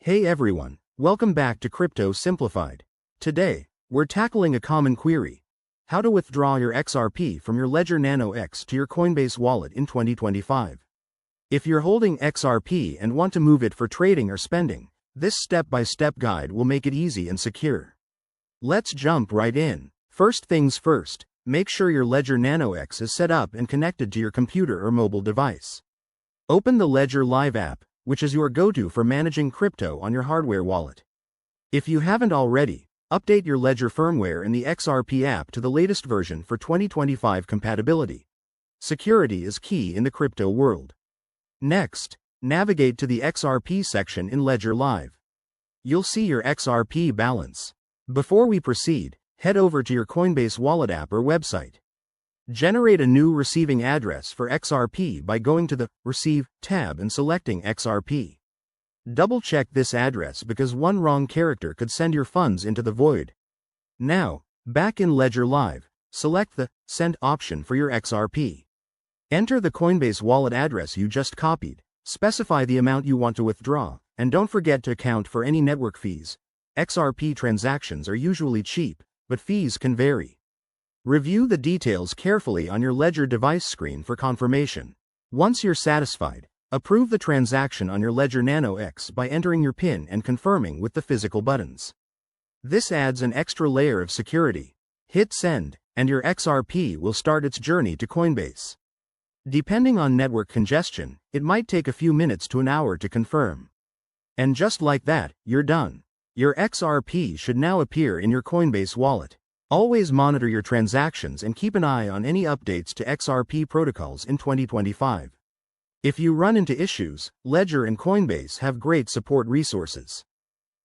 Hey everyone, welcome back to Crypto Simplified. Today, we're tackling a common query: how to withdraw your XRP from your Ledger Nano X to your Coinbase wallet in 2025. If you're holding XRP and want to move it for trading or spending, this step-by-step guide will make it easy and secure. Let's jump right in. First things first, make sure your Ledger Nano X is set up and connected to your computer or mobile device. Open the Ledger Live app, which is your go-to for managing crypto on your hardware wallet. If you haven't already, update your Ledger firmware in the XRP app to the latest version for 2025 compatibility. Security is key in the crypto world. Next, navigate to the XRP section in Ledger Live. You'll see your XRP balance. Before we proceed, head over to your Coinbase wallet app or website. Generate a new receiving address for XRP by going to the Receive tab and selecting XRP. Double-check this address because one wrong character could send your funds into the void. Now, back in Ledger Live, select the Send option for your XRP. Enter the Coinbase wallet address you just copied, specify the amount you want to withdraw, and don't forget to account for any network fees. XRP transactions are usually cheap, but fees can vary. Review the details carefully on your Ledger device screen for confirmation. Once you're satisfied, approve the transaction on your Ledger Nano X by entering your PIN and confirming with the physical buttons. This adds an extra layer of security. Hit send, and your XRP will start its journey to Coinbase. Depending on network congestion, it might take a few minutes to an hour to confirm. And just like that, you're done. Your XRP should now appear in your Coinbase wallet. Always monitor your transactions and keep an eye on any updates to XRP protocols in 2025. If you run into issues, Ledger and Coinbase have great support resources.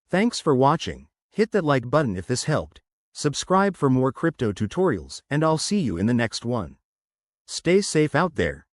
Thanks for watching. Hit that like button if this helped. Subscribe for more crypto tutorials, and I'll see you in the next one. Stay safe out there.